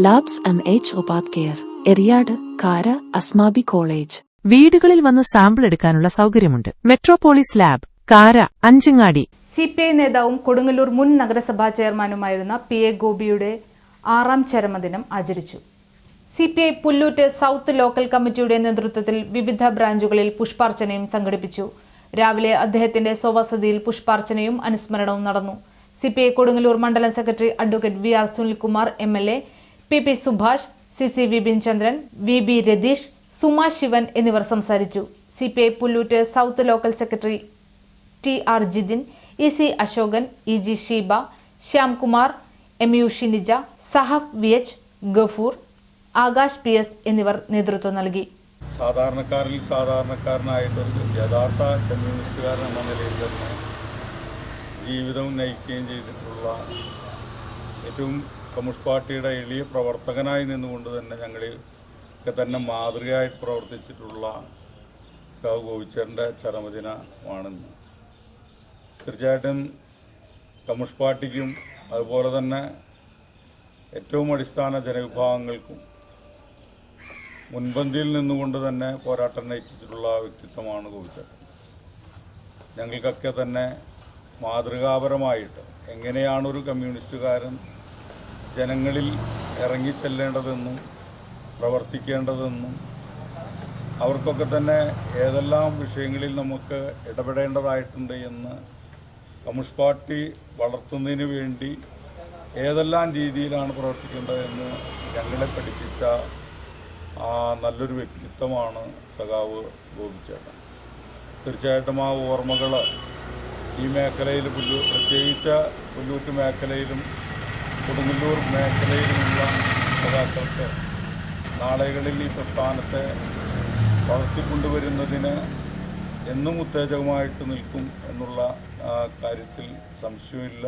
Labs MH ഉപാധ്യായർ Eriyad കാര Asmabi college. വീടുകളിൽ വന്ന് സാമ്പിൾ എടുക്കാനുള്ള സൗകര്യമുണ്ട്. മെട്രോപോളിസ് ലാബ് കാര അഞ്ചങ്ങാടി. CPI നേതാവും കൊടുങ്ങല്ലൂർ മുൻ നഗരസഭാ ചെയർമാനുമായിരുന്ന PA ഗോപിയുടെ 6ാം ചരമദിനം ആചരിച്ചു. CPI പുല്ലൂറ്റ് സൗത്ത് ലോക്കൽ കമ്മിറ്റിയുടെ നേതൃത്വത്തിൽ വിവിധ ബ്രാഞ്ചുകളിൽ പുഷ്പാർച്ചനയും സംഘടിപ്പിച്ചു. രാവിലെ അദ്ദേഹത്തിന്റെ സ്വവസതിയിൽ പുഷ്പാർച്ചനയും അനുസ്മരണവും നടന്നു. CPI കൊടുങ്ങല്ലൂർ മണ്ഡലം secretary advocate VR Sunilkumar MLA, PP Subhash, CC Vipin Chandran, VB Ratheesh, Suma Sivan എന്നിവർ സംസാരിച്ചു. CPI Pullut south local secretary TR Jithin, EC Asokan, EG Sheeba, Shyamkumar, MU Shinija, Sahaf VH, Gafoor, Akash PS എന്നിവർ നേതൃത്വം നൽകി. സാധാരണക്കാരിൽ സാധാരണക്കാരനായിട്ടൊരു യഥാർത്ഥ കമ്മ്യൂണിസ്റ്റുകാരൻ എന്ന നിലയിൽ തന്നെ ജീവിതം നയിക്കുകയും ചെയ്തിട്ടുള്ള ഏറ്റവും കമ്മ്യൂണിസ്റ്റ് പാർട്ടിയുടെ എളിയ പ്രവർത്തകനായി നിന്നുകൊണ്ട് തന്നെ ഞങ്ങളിലൊക്കെ തന്നെ മാതൃകയായിട്ട് പ്രവർത്തിച്ചിട്ടുള്ള സഖാവ് ഗോപിച്ചേട്ടൻ്റെ ചരമദിനമാണെന്ന്. തീർച്ചയായിട്ടും കമ്മ്യൂണിസ്റ്റ് പാർട്ടിക്കും അതുപോലെ തന്നെ ഏറ്റവും അടിസ്ഥാന ജനവിഭാഗങ്ങൾക്കും മുൻപന്തിയിൽ നിന്നുകൊണ്ട് തന്നെ പോരാട്ടം നയിച്ചിട്ടുള്ള വ്യക്തിത്വമാണ് ഗോപിച്ചേട്ടൻ. ഞങ്ങൾക്കൊക്കെ തന്നെ മാതൃകാപരമായിട്ട് എങ്ങനെയാണ് ഒരു കമ്മ്യൂണിസ്റ്റുകാരൻ ജനങ്ങളിൽ ഇറങ്ങിച്ചെല്ലേണ്ടതെന്നും പ്രവർത്തിക്കേണ്ടതെന്നും അവർക്കൊക്കെ തന്നെ ഏതെല്ലാം വിഷയങ്ങളിൽ നമുക്ക് ഇടപെടേണ്ടതായിട്ടുണ്ട് എന്ന് കമ്മ്യൂണിസ്റ്റ് പാർട്ടി വളർത്തുന്നതിന് വേണ്ടി ഏതെല്ലാം രീതിയിലാണ് പ്രവർത്തിക്കേണ്ടതെന്ന് ഞങ്ങളെ പഠിപ്പിച്ച നല്ലൊരു വ്യക്തിത്വമാണ് സഖാവ് ഗോപിച്ചേട്ടൻ. തീർച്ചയായിട്ടും ആ ഓർമ്മകൾ ഈ മേഖലയിൽ പ്രത്യേകിച്ച് പുല്ലൂറ്റ് മേഖലയിലും കൊടുങ്ങല്ലൂർ മേഖലയിലുമുള്ള സഖാക്കൾക്ക് നാളുകളിൽ ഈ പ്രസ്ഥാനത്തെ വളർത്തിക്കൊണ്ടുവരുന്നതിന് എന്നും ഉത്തേജകമായിട്ട് നിൽക്കും എന്നുള്ള കാര്യത്തിൽ സംശയമില്ല.